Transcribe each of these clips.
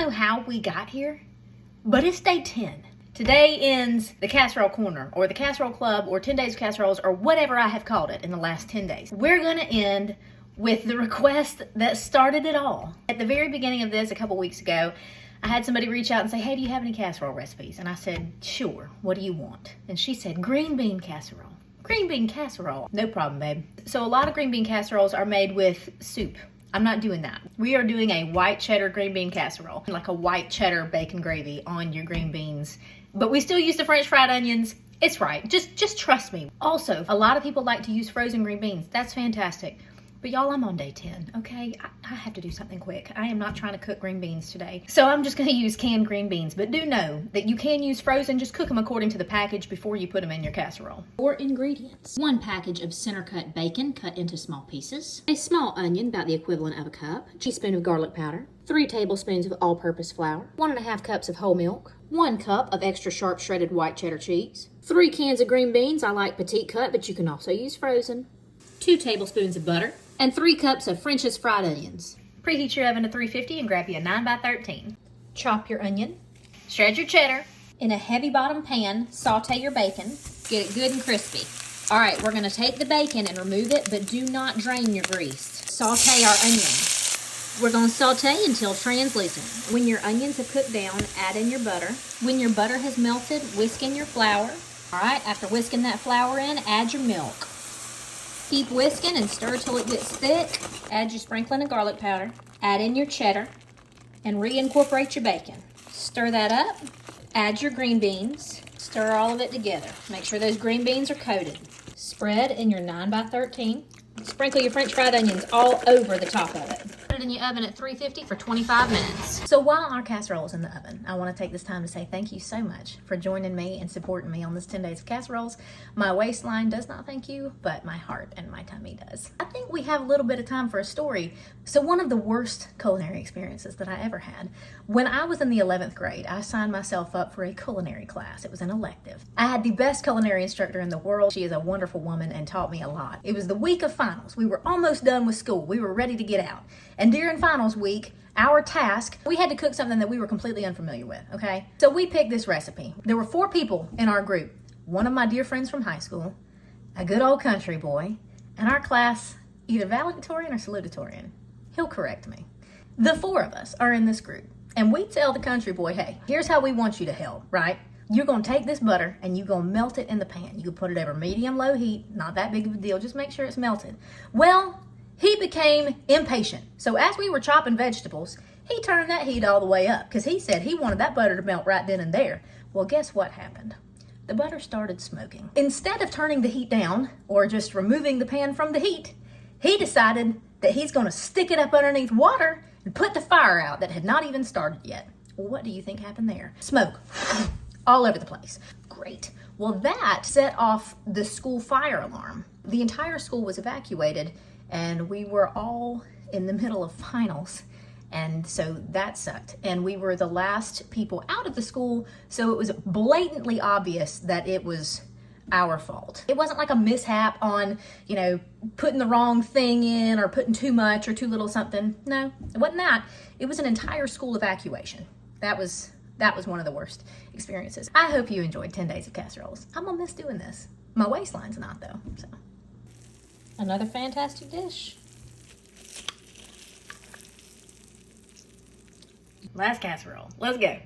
know how we got here, but it's day 10. Today ends the Casserole Corner, or the Casserole Club, or 10 Days of Casseroles, or whatever I have called it in the last 10 days. We're gonna end with the request that started it all. At the very beginning of this, a couple weeks ago, I had somebody reach out and say, hey, do you have any casserole recipes? And I said, sure, what do you want? And she said, green bean casserole. Green bean casserole. No problem, babe. So a lot of green bean casseroles are made with soup. I'm not doing that. We are doing a white cheddar green bean casserole, like a white cheddar bacon gravy on your green beans. But we still use the French fried onions. It's right. Just trust me. Also, a lot of people like to use frozen green beans. That's fantastic. But y'all, I'm on day 10, okay? I have to do something quick. I am not trying to cook green beans today. So I'm just gonna use canned green beans. But do know that you can use frozen. Just cook them according to the package before you put them in your casserole. 4 ingredients. 1 package of center cut bacon cut into small pieces. A small onion, about the equivalent of a cup. A teaspoon of garlic powder. 3 tablespoons of all-purpose flour. 1.5 cups of whole milk. 1 cup of extra sharp shredded white cheddar cheese. 3 cans of green beans. I like petite cut, but you can also use frozen. 2 tablespoons of butter. And 3 cups of French's fried onions. Preheat your oven to 350 and grab you a 9x13. Chop your onion. Shred your cheddar. In a heavy bottom pan, saute your bacon. Get it good and crispy. All right, we're gonna take the bacon and remove it, but do not drain your grease. Saute our onions. We're gonna saute until translucent. When your onions have cooked down, add in your butter. When your butter has melted, whisk in your flour. All right, after whisking that flour in, add your milk. Keep whisking and stir till it gets thick. Add your sprinkling of garlic powder. Add in your cheddar and reincorporate your bacon. Stir that up. Add your green beans. Stir all of it together. Make sure those green beans are coated. Spread in your 9x13. Sprinkle your French fried onions all over the top of it. Put it in your oven at 350 for 25 minutes. So while our casserole is in the oven, I want to take this time to say thank you so much for joining me and supporting me on this 10 Days of Casseroles. My waistline does not thank you, but my heart and my tummy does. I think we have a little bit of time for a story. So one of the worst culinary experiences that I ever had, when I was in the 11th grade, I signed myself up for a culinary class. It was an elective. I had the best culinary instructor in the world. She is a wonderful woman and taught me a lot. It was the week of finals. We were almost done with school. We were ready to get out. And during finals week, our task, we had to cook something that we were completely unfamiliar with, okay? So we picked this recipe. There were 4 people in our group. One of my dear friends from high school, a good old country boy, and our class, either valedictorian or salutatorian. He'll correct me. The 4 of us are in this group, and we tell the country boy, hey, here's how we want you to help, right? You're gonna take this butter and you're gonna melt it in the pan. You can put it over medium-low heat, not that big of a deal, just make sure it's melted. Well, he became impatient. So as we were chopping vegetables, he turned that heat all the way up because he said he wanted that butter to melt right then and there. Well, guess what happened? The butter started smoking. Instead of turning the heat down or just removing the pan from the heat, he decided that he's gonna stick it up underneath water and put the fire out that had not even started yet. Well, what do you think happened there? Smoke all over the place. Great. Well, that set off the school fire alarm. The entire school was evacuated and we were all in the middle of finals. And so that sucked. And we were the last people out of the school, so it was blatantly obvious that it was our fault. It wasn't like a mishap on, putting the wrong thing in or putting too much or too little something. No, it wasn't that. It was an entire school evacuation. That was one of the worst experiences. I hope you enjoyed 10 Days of Casseroles. I'm gonna miss doing this. My waistline's not though, so. Another fantastic dish. Last casserole. Let's go.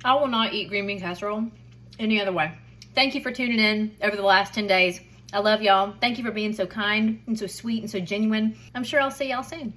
I will not eat green bean casserole any other way. Thank you for tuning in over the last 10 days. I love y'all. Thank you for being so kind and so sweet and so genuine. I'm sure I'll see y'all soon.